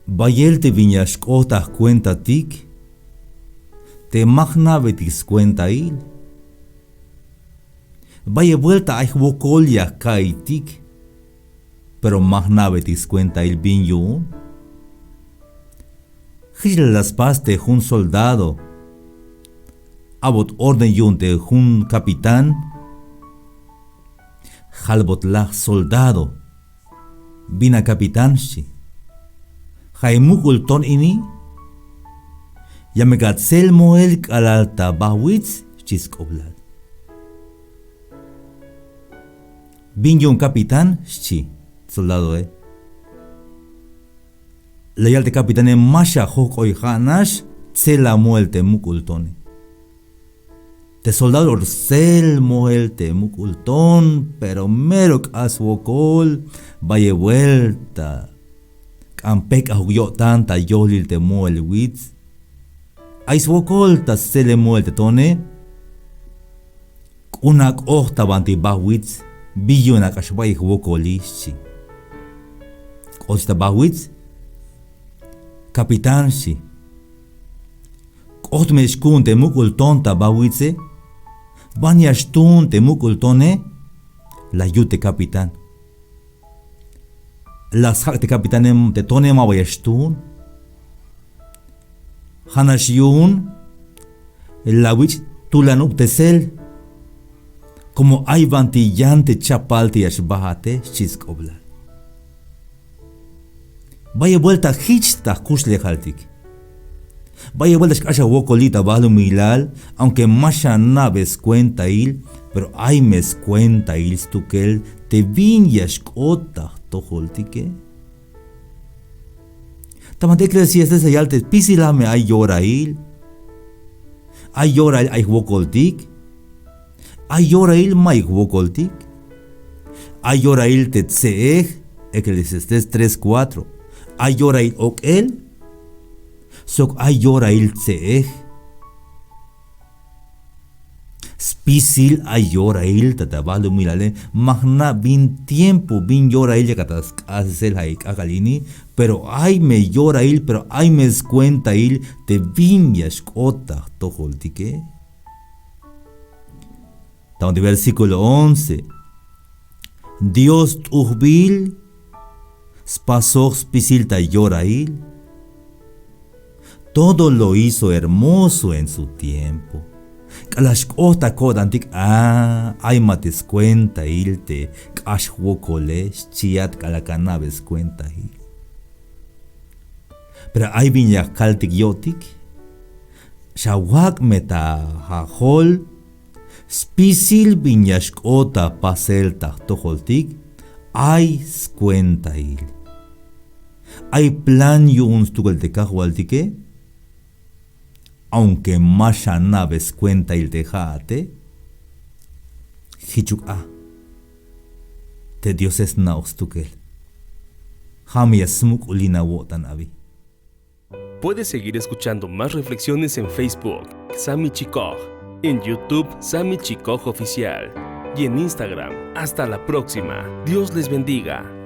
Bayelte viñas kota cuenta tik, te magna betis cuenta il. Vaya vuelta a huocolia kai tik, pero magna betis cuenta il viñun. Gil las paz de un soldado, abot orden yun de un capitán, halbot la soldado, bina capitán shi. Jaimukul ton ini, yamegatsel moel kalalta bahwitz chiskoblad. Binyon capitán shi, soldado Leal de capitán en masha hokoy hanash, tsela muelte mukultoni. Te soldado orcel muelte mukulton, pero merok aswokol, vaya vuelta. Ampek ahugyo tanta yolil te muel witz. Aiswokol ta sele muelte tone. Unak ohta banti bahwitz, biyonak ashbay wokolishi. Osta bahwitz. Capitán shi. Otmeshkun te mukul tonta bawitze. Banyashtun te mukul tone. La yute capitán. Las hak te capitanem te tone mawayashtun. Hanashyun. La wich tulanuk tesel. Como hay vantillante chapalti ashbahate chiskobla. Vaya vuelta hichta kusle haltik. Vaya vuelta kasha wokolita balu milal, aunque masha naves cuenta il, pero ay mes cuenta il stukel te vinyas kota toholtike. Tamante creci este seyalte pisilame ay llora il. Ay llora il ay wokoltik. Ay llora il may wokoltik. Ay llora il te tseeg, Eclesiastés 3:4. Ayora il ok el, sok ayora il tseeg. Spisil ayora il tatabalu milale, magna bin tiempo bin yora il yakatas asel haik akalini, pero ay me yora il, pero ay me cuenta il te vinyas kota toholtike. Tan de versículo 11. Dios tuhbil Spasok spisilta yorail. Todo lo hizo hermoso en su tiempo. Kalashkota kodantik ay mates cuenta ilte. Kashwokoles chiat kalakanaves cuenta il. Pero ay viña kaltik yotik. Shawak meta hahol. Spisil viñashkota paselta toholtik. Ay cuenta il. Hay plan yun stugal de cajualtique, aunque masha naves cuenta il dejate, hichuk te Dios es naustukel, hamia smuk ulina wotan abi. Puedes seguir escuchando más reflexiones en Facebook, Sami Chikoj, en YouTube, Sami Chikoj Oficial, y en Instagram. Hasta la próxima. Dios les bendiga.